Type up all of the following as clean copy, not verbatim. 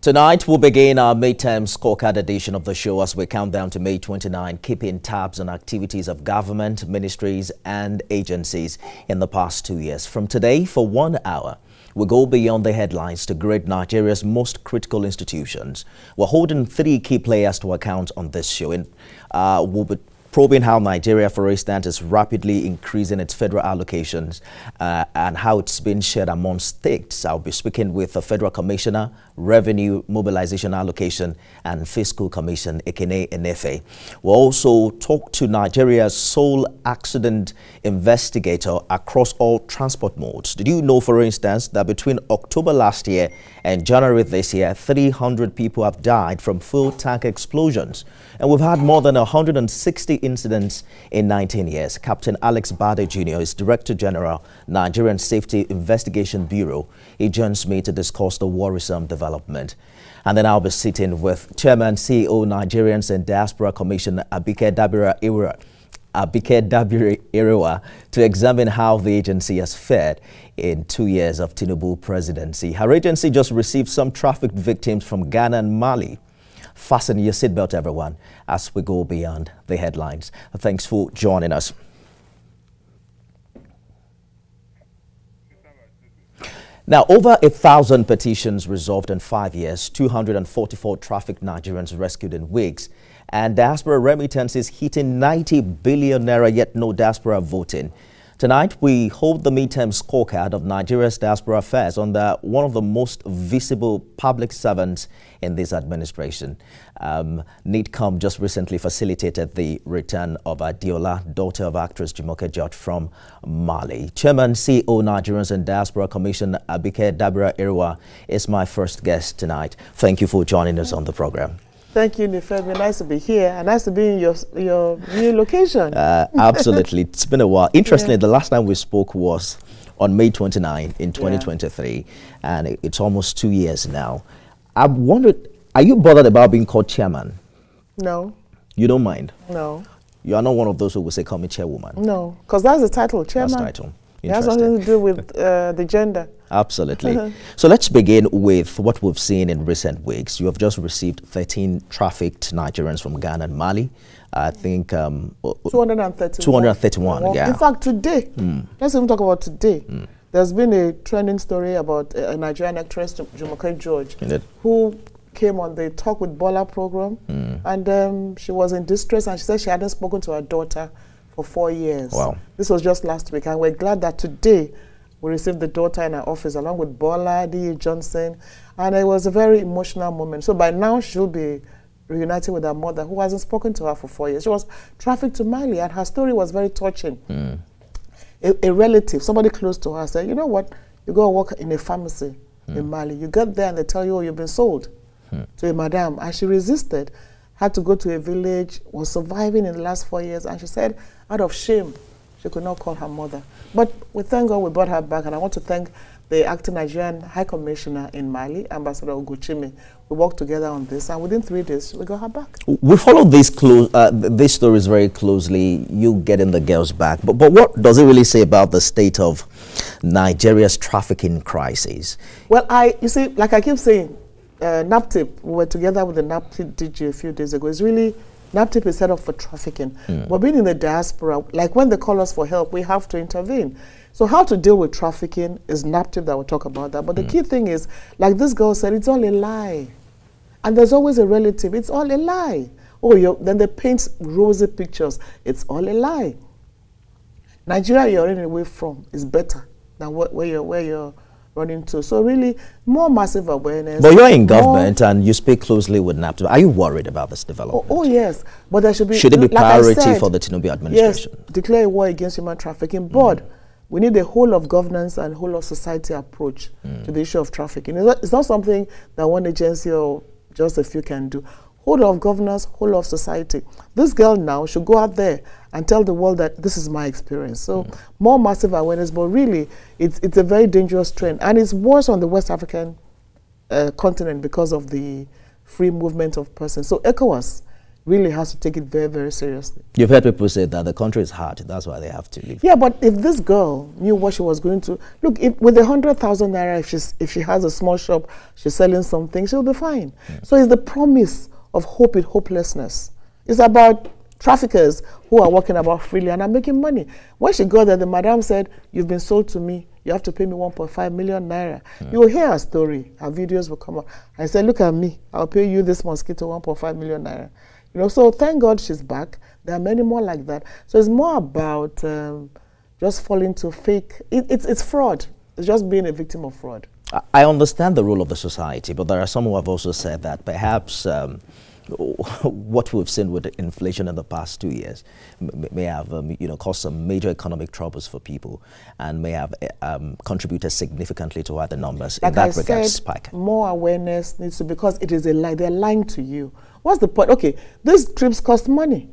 Tonight, we'll begin our midterm scorecard edition of the show as we count down to May 29, keeping tabs on activities of government, ministries and agencies in the past 2 years. From today, for 1 hour, we'll go beyond the headlines to grade Nigeria's most critical institutions. We're holding 3 key players to account on this show. And we'll be probing how Nigeria, for instance, is rapidly increasing its federal allocations and how it's been shared among states. I'll be speaking with the Federal Commissioner, Revenue, Mobilization Allocation and Fiscal Commission, Ekene Enefe. We'll also talk to Nigeria's sole accident investigator across all transport modes. Did you know, for instance, that between October last year and January this year, 300 people have died from fuel tank explosions? And we've had more than 160 incidents in 19 years. Captain Alex Bade Jr. is Director General, Nigerian Safety Investigation Bureau. He joins me to discuss the worrisome development. And then I'll be sitting with Chairman, CEO, Nigerians and Diaspora Commission, Abike Dabiri-Erewa, to examine how the agency has fared in 2 years of Tinubu presidency. Her agency just received some trafficked victims from Ghana and Mali. Fasten your seatbelt, everyone, as we go beyond the headlines. Thanks for joining us. Now, over 1,000 petitions resolved in 5 years, 244 trafficked Nigerians rescued in weeks, and diaspora remittances hitting 90 billion naira, yet no diaspora voting. Tonight, we hold the midterm scorecard of Nigeria's diaspora affairs under one of the most visible public servants in this administration. NIDCOM just recently facilitated the return of Adiola, daughter of actress Jumoke George, from Mali. Chairman, CEO, Nigerians and Diaspora Commission, Abike Dabiri-Erewa, is my first guest tonight. Thank you for joining us on the program. Thank you, Nifemi. Nice to be here and nice to be in your new location. Absolutely. It's been a while. Interestingly, the last time we spoke was on May 29 in 2023, and it's almost 2 years now. I wondered, are you bothered about being called chairman? No. You don't mind? No. You are not one of those who will say, call me chairwoman? No, because that's the title, chairman. That's the title. It has nothing to do with the gender. Absolutely. So let's begin with what we've seen in recent weeks. You have just received 13 trafficked Nigerians from Ghana and Mali. I think 231. 231, yeah. In fact, today, let's even talk about today. There's been a trending story about a Nigerian actress, Jumoke George, who came on the Talk with Bola program, and she was in distress, and she said she hadn't spoken to her daughter for 4 years. Wow. This was just last week, and we're glad that today we received the daughter in our office along with Bola, D.E. Johnson, and it was a very emotional moment. So by now she'll be reunited with her mother, who hasn't spoken to her for 4 years. She was trafficked to Mali, and her story was very touching. A relative, somebody close to her, said, you know what, you go work in a pharmacy in Mali. You get there and they tell you, oh, you've been sold to a madam. And she resisted, had to go to a village, was surviving in the last 4 years, and she said, out of shame, she could not call her mother. But we thank God we brought her back, and I want to thank the acting Nigerian High Commissioner in Mali, Ambassador Ugochime. We worked together on this, and within 3 days, we got her back. We followed these stories very closely, you getting the girls back. But what does it really say about the state of Nigeria's trafficking crisis? Well, you see, like I keep saying, NAPTIP, we were together with the NAPTIP DG a few days ago. It's really, NAPTIP is set up for trafficking. But being in the diaspora, like when they call us for help, we have to intervene. So how to deal with trafficking is NAPTIP that will talk about that. But the key thing is, like this girl said, it's all a lie. And there's always a relative. It's all a lie. Oh, then they paint rosy pictures. It's all a lie. Nigeria you're running away from is better than where you're running to. So really, more massive awareness. But you're in government and you speak closely with NAPTIP. Are you worried about this development? Oh yes, but there should be. Should it be priority for the Tinubu administration? Yes, declare a war against human trafficking. But we need a whole of governance and whole of society approach to the issue of trafficking. It's not something that one agency or just a few can do. Whole of governance, whole of society. This girl now should go out there and tell the world that this is my experience. So more massive awareness, but really it's a very dangerous trend. And it's worse on the West African continent because of the free movement of persons. So ECOWAS really has to take it very, very seriously. You've heard people say that the country is hard, that's why they have to leave. Yeah, but if this girl knew what she was going to, look, with 100,000 naira, if she has a small shop, she's selling something, she'll be fine. So it's the promise of hope with hopelessness. It's about traffickers who are walking about freely and are making money. When she got there, the madam said, "You've been sold to me. You have to pay me 1.5 million naira." You will hear her story. Her videos will come up. I said, "Look at me. I'll pay you this mosquito 1.5 million naira." You know, so thank God she's back. There are many more like that. So it's more about just falling to fake. It's fraud. It's just being a victim of fraud. I understand the role of the society, but there are some who have also said that perhaps what we've seen with the inflation in the past 2 years may have caused some major economic troubles for people and may have contributed significantly to why the numbers like in that regard spike. More awareness needs to, because it is a lie. They're lying to you. What's the point? Okay, these trips cost money.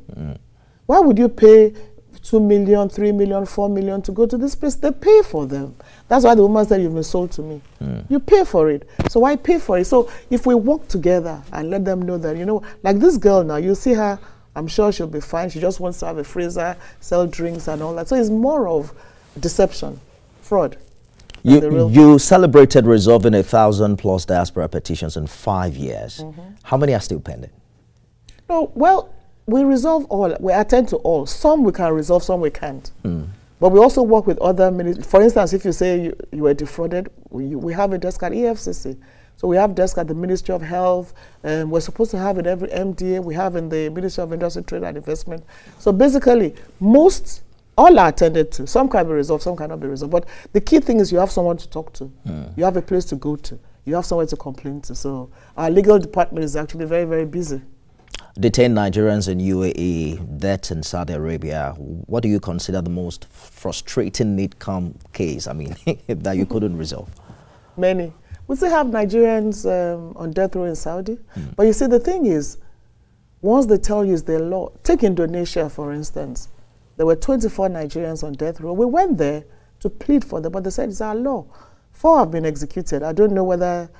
Why would you pay 2 million, 3 million, 4 million to go to this place? They pay for them. That's why the woman said, "You've been sold to me." You pay for it. So why pay for it? So if we work together and let them know that, like this girl now, you see her, I'm sure she'll be fine. She just wants to have a freezer, sell drinks and all that. So it's more of deception, fraud. You celebrated resolving 1,000+ diaspora petitions in 5 years. How many are still pending? No, well, we resolve all. We attend to all. Some we can resolve, some we can't. But we also work with other ministries. For instance, if you say you were defrauded, we have a desk at EFCC. So we have desk at the Ministry of Health. We're supposed to have it every MDA. We have in the Ministry of Industry, Trade and Investment. So basically, all are attended to. Some can be resolved, some cannot be resolved. But the key thing is you have someone to talk to. You have a place to go to. You have somewhere to complain to. So our legal department is actually very, very busy. Detained Nigerians in UAE, deaths in Saudi Arabia. What do you consider the most frustrating NIDCOM case, that you couldn't resolve? Many. We still have Nigerians on death row in Saudi. But you see, the thing is, once they tell you it's their law, take Indonesia, for instance. There were 24 Nigerians on death row. We went there to plead for them, but they said it's our law. 4 have been executed. I don't know whether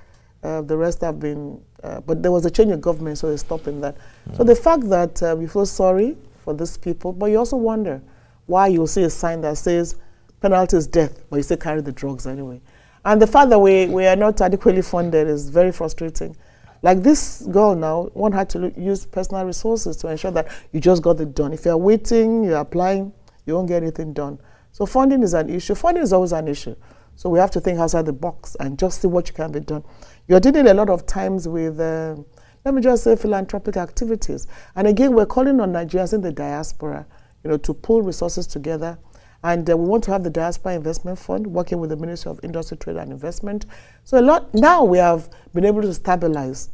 the rest have been, but there was a change in government, so they're stopping that. So the fact that we feel sorry for these people, but you also wonder why you'll see a sign that says penalty is death, but you still carry the drugs anyway. And the fact that we are not adequately funded is very frustrating. Like this girl now, one had to use personal resources to ensure that you just got it done. If you're waiting, you're applying, you won't get anything done. So funding is an issue. Funding is always an issue. So we have to think outside the box and just see what can be done. You're dealing a lot of times with, let me just say, philanthropic activities. And again, we're calling on Nigerians in the diaspora, to pull resources together. And we want to have the Diaspora Investment Fund working with the Ministry of Industry, Trade and Investment. So now we have been able to stabilize.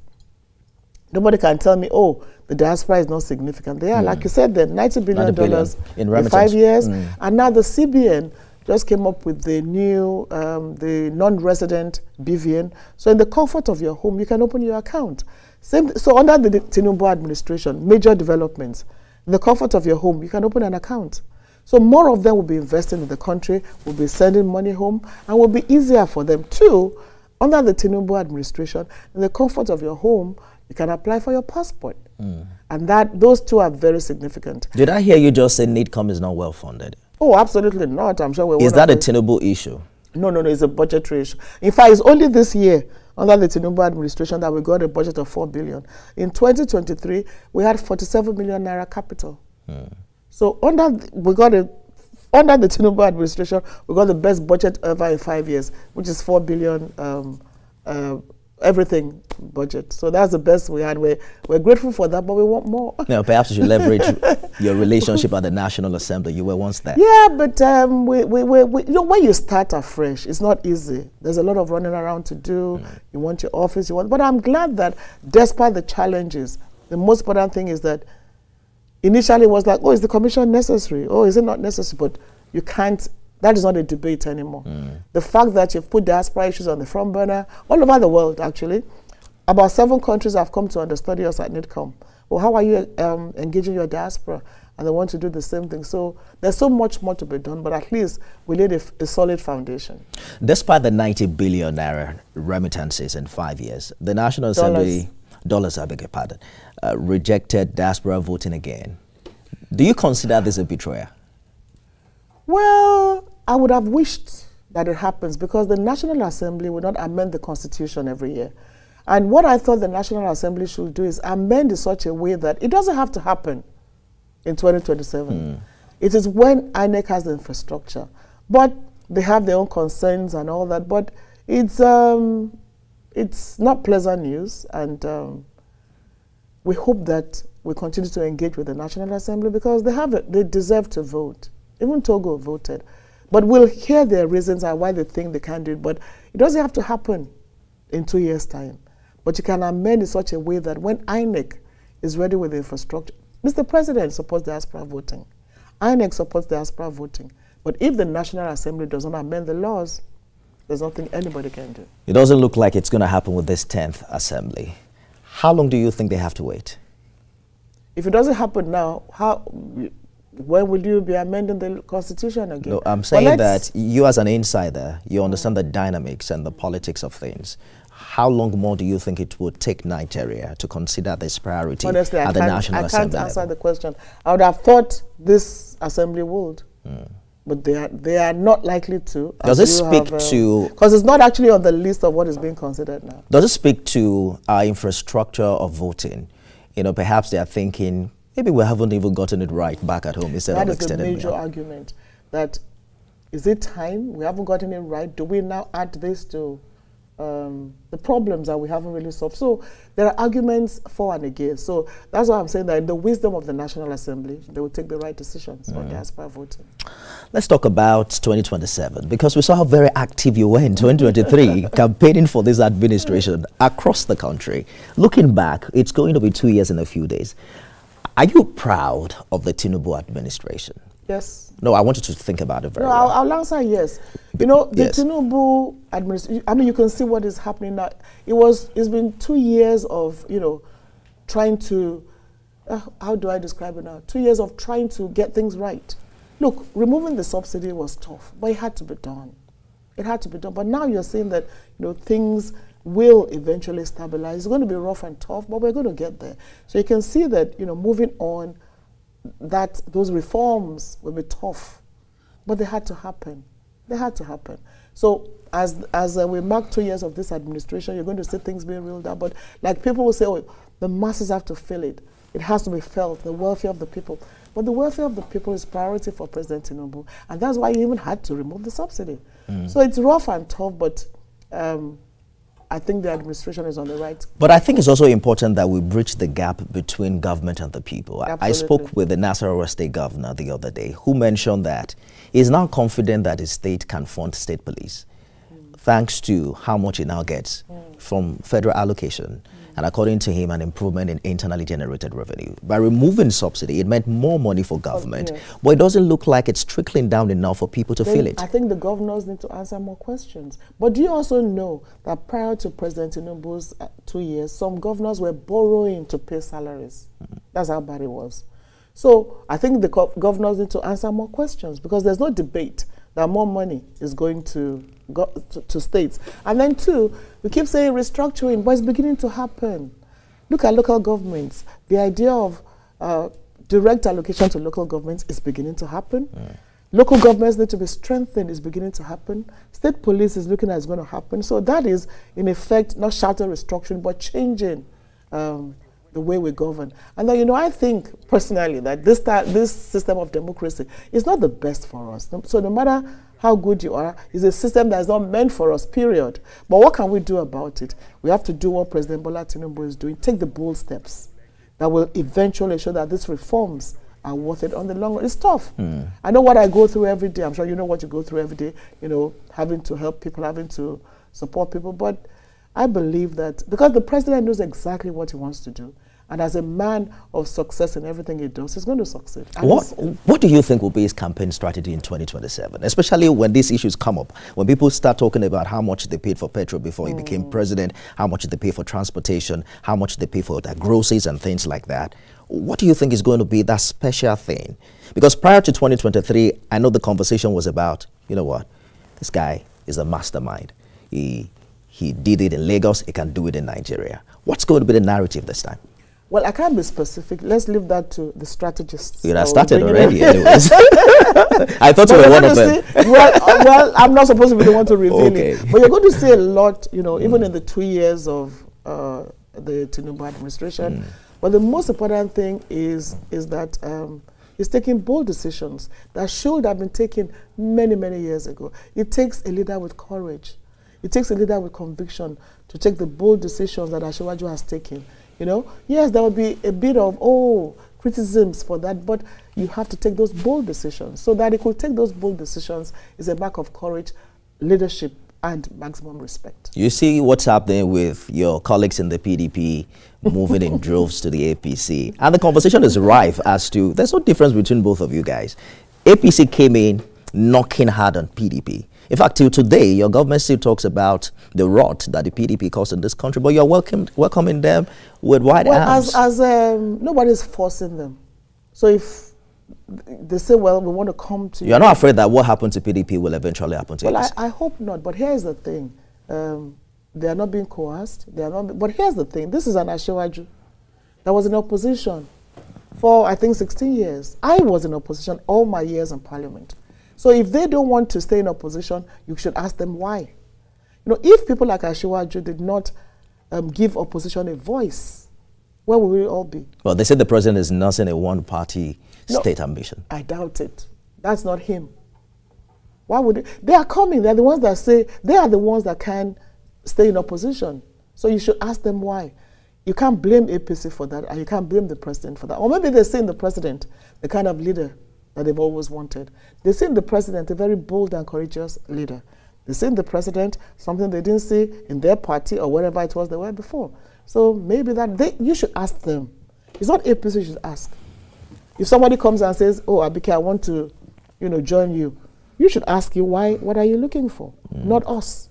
Nobody can tell me, oh, the diaspora is not significant. They are, like you said, $90 billion in 5 years. And now the CBN just came up with the new, the non-resident BVN. So in the comfort of your home, you can open your account. So under the Tinubu administration, major developments, in the comfort of your home, you can open an account. So more of them will be investing in the country, will be sending money home, and will be easier for them too. Under the Tinubu administration, in the comfort of your home, you can apply for your passport. And those two are very significant. Did I hear you just say NIDCOM is not well funded? Oh, absolutely not. I'm sure we're Is that a Tinubu issue? No, it's a budgetary issue. In fact, it's only this year, under the Tinubu administration, that we got a budget of 4 billion. In 2023, we had 47 million naira capital. So under the Tinubu administration, we got the best budget ever in 5 years, which is 4 billion everything budget. So that's the best we had. We're grateful for that, but we want more. Now, perhaps you should leverage your relationship at the National Assembly. You were once there. Yeah, but when you start afresh, it's not easy. There's a lot of running around to do. You want your office, but I'm glad that despite the challenges, the most important thing is that initially it was like, oh, is the commission necessary? Oh, is it not necessary? But you can't. That is not a debate anymore. The fact that you've put diaspora issues on the front burner, all over the world actually, about 7 countries have come to understudy us at NIDCOM. Well, how are you engaging your diaspora? And they want to do the same thing. So there's so much more to be done, but at least we laid a solid foundation. Despite the 90 billion naira remittances in 5 years, the National Assembly I beg your pardon, rejected diaspora voting again. Do you consider this a betrayal? Well, I would have wished that it happens because the National Assembly will not amend the Constitution every year. And what I thought the National Assembly should do is amend in such a way that it doesn't have to happen in 2027. It is when INEC has the infrastructure. But they have their own concerns and all that. But it's not pleasant news. And we hope that we continue to engage with the National Assembly because they deserve to vote. Even Togo voted. But we'll hear their reasons and why they think they can't do it. But it doesn't have to happen in 2 years' time. But you can amend in such a way that when INEC is ready with the infrastructure, Mr. President supports diaspora voting. INEC supports diaspora voting. But if the National Assembly does not amend the laws, there's nothing anybody can do. It doesn't look like it's going to happen with this 10th Assembly. How long do you think they have to wait? If it doesn't happen now, when will you be amending the Constitution again? No, I'm saying that you as an insider, you understand the dynamics and the politics of things. How long more do you think it would take Nigeria to consider this priority Honestly, at the National Assembly? I can't answer the question. I would have thought this Assembly would, but they are not likely to. Does it speak to... Because it's not actually on the list of what is being considered now. Does it speak to our infrastructure of voting? You know, perhaps they are thinking, maybe we haven't even gotten it right back at home instead of extended. That is the major argument. That, is it time? We haven't gotten it right. Do we now add this to the problems that we haven't really solved? So there are arguments for and against. So that's why I'm saying that in the wisdom of the National Assembly, they will take the right decisions on diaspora voting. Let's talk about 2027, because we saw how very active you were in 2023 campaigning for this administration across the country. Looking back, it's going to be 2 years in a few days. Are you proud of the Tinubu administration? Yes. No, I want you to think about it very well. I'll answer yes. You know, the Tinubu administration, I mean, you can see what is happening now. It's been 2 years of, you know, trying to, how do I describe it now? 2 years of trying to get things right. Look, removing the subsidy was tough, but it had to be done. It had to be done. But now you're saying that, you know, things will eventually stabilize. It's going to be rough and tough, but we're going to get there. So you can see that, you know, moving on, that those reforms will be tough, but they had to happen. They had to happen. So as we mark 2 years of this administration, you're going to see things being reeled out. But like people will say, oh, the masses have to feel it. It has to be felt, the welfare of the people. But the welfare of the people is priority for President Tinubu. And that's why he even had to remove the subsidy. So it's rough and tough, but I think the administration is on the right. But I think it's also important that we bridge the gap between government and the people. Absolutely. I spoke with the Nasarawa State governor the other day, who mentioned that he's now confident that his state can fund state police, thanks to how much he now gets from federal allocation. And according to him, an improvement in internally generated revenue. By removing subsidy, it meant more money for government. But it doesn't look like it's trickling down enough for people to feel it. I think the governors need to answer more questions. But do you also know that prior to President Tinubu's 2 years, some governors were borrowing to pay salaries? That's how bad it was. So I think the governors need to answer more questions, because there's no debate that more money is going to states. And then two, we keep saying restructuring, but it's beginning to happen. Look at local governments. The idea of direct allocation to local governments is beginning to happen. Local governments need to be strengthened, is beginning to happen. State police is looking at it's going to happen. So that is, in effect, not shouting restructuring, but changing the way we govern. And then, you know, I think personally that this system of democracy is not the best for us. So no matter how good you are, it's a system that is not meant for us, period. But what can we do about it? We have to do what President Bola Tinubu is doing, take the bold steps that will eventually show that these reforms are worth it on the long run. It's tough. I know what I go through every day. I'm sure you know what you go through every day, you know, having to help people, having to support people. But I believe that because the president knows exactly what he wants to do, and as a man of success in everything he does, he's going to succeed. What do you think will be his campaign strategy in 2027, especially when these issues come up, when people start talking about how much they paid for petrol before he became president, how much they pay for transportation, how much they pay for their groceries and things like that? What do you think is going to be that special thing? Because prior to 2023, I know the conversation was about, you know what, this guy is a mastermind. He he did it in Lagos, he can do it in Nigeria. What's going to be the narrative this time? Well, I can't be specific. Let's leave that to the strategists. You have started already, anyways. I thought you were one of them. Well, I'm not supposed to be the one to reveal it. But you're going to see a lot, you know, even in the 2 years of the Tinubu administration. But the most important thing is that he's taking bold decisions that should have been taken many, many years ago. It takes a leader with courage. It takes a leader with conviction to take the bold decisions that Asiwaju has taken. You know, yes, there will be a bit of, criticisms for that, but you have to take those bold decisions. So that he could take those bold decisions is a mark of courage, leadership, and maximum respect. You see what's happening with your colleagues in the PDP moving in droves to the APC. And the conversation is rife as to, there's no difference between both of you guys. APC came in knocking hard on PDP. In fact, till today, your government still talks about the rot that the PDP caused in this country, but you're welcoming them with wide arms. Nobody's forcing them. So if they say, well, we want to come to you. You're not afraid that what happened to PDP will eventually happen to you? Well, I hope not, but here's the thing. They are not being coerced. They are not. But here's the thing. This is an Asiwaju that was in opposition for, I think, 16 years. I was in opposition all my years in parliament. So if they don't want to stay in opposition, you should ask them why. You know, if people like Asiwaju did not give opposition a voice, where will we all be? Well, they said the president is nursing a one-party state ambition. I doubt it. That's not him. Why would they are coming. They're the ones that say, they are the ones that can stay in opposition. So you should ask them why. You can't blame APC for that, and you can't blame the president for that. Or maybe they're saying the president, the kind of leader that they've always wanted. They see in the president a very bold and courageous leader. They see in the president something they didn't see in their party or wherever it was they were before. So maybe you should ask them. It's not APC you should ask. If somebody comes and says, oh, Abike, I want to, join you, you should ask you why. What are you looking for? Not us.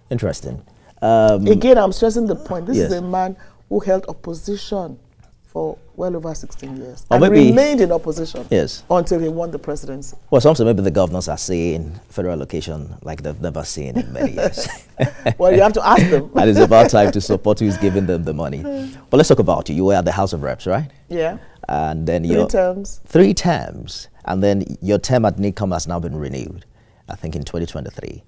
Interesting. Again, I'm stressing the point. This is a man who held opposition for well over 16 years. And remained in opposition until he won the presidency. Well, some say maybe the governors are seeing federal allocation like they've never seen in many years. Well, you have to ask them. And it's about time to support who's giving them the money. But let's talk about you. You were at the House of Reps, right? Yeah. And then 3 terms. 3 terms. And then your term at NIDCOM has now been renewed, I think in 2023.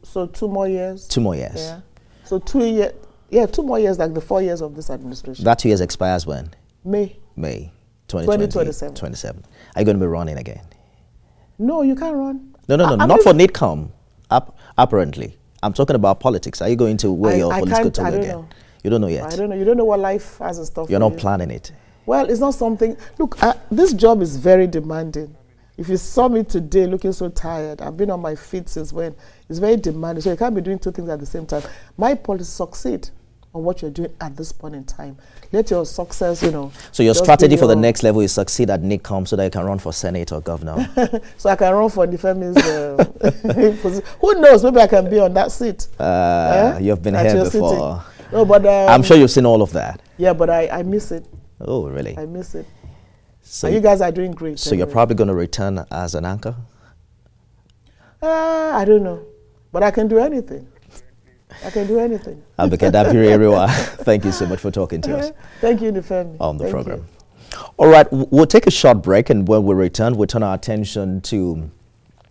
So 2 more years? 2 more years. Yeah. So 2 years. Yeah, 2 more years, like the 4 years of this administration. That 2 years expires when? May 2027. Are you going to be running again? No, you can't run. No, not for NIDCOM, apparently. I'm talking about politics. Are you going to wear your political toga again? Know. You don't know yet? I don't know. You don't know what life has and stuff. You're not planning it? Well, it's not something... Look, this job is very demanding. If you saw me today looking so tired, I've been on my feet since when, it's very demanding. So you can't be doing 2 things at the same time. My policy succeed on what you're doing at this point in time. Let your success, So your strategy for the next level is succeed at NIDCOM so that you can run for Senate or governor? So I can run for Nifemi's position. Who knows? Maybe I can be on that seat. You've been here before. No, but I'm sure you've seen all of that. Yeah, but I miss it. Oh, really? I miss it. So you guys are doing great. So you're probably going to return as an anchor? I don't know. But I can do anything. I can do anything. Abike Dabiri-Erewa, thank you so much for talking to us. Thank you, Nifemi. On the program. All right, we'll take a short break, and when we return, we'll turn our attention to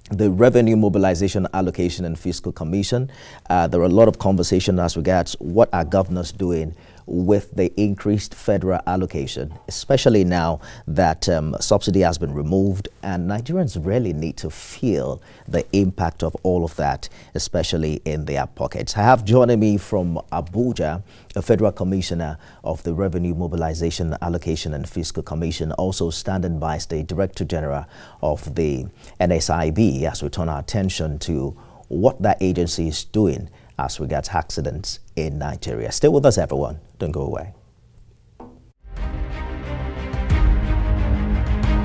the Revenue Mobilization Allocation and Fiscal Commission. There are a lot of conversation as regards what are governors doing with the increased federal allocation, especially now that subsidy has been removed, and Nigerians really need to feel the impact of all of that, especially in their pockets. I have joining me from Abuja, a federal commissioner of the Revenue Mobilization Allocation and Fiscal Commission, also standing by State Director General of the NSIB, as we turn our attention to what that agency is doing as regards accidents in Nigeria. Stay with us, everyone. Don't go away.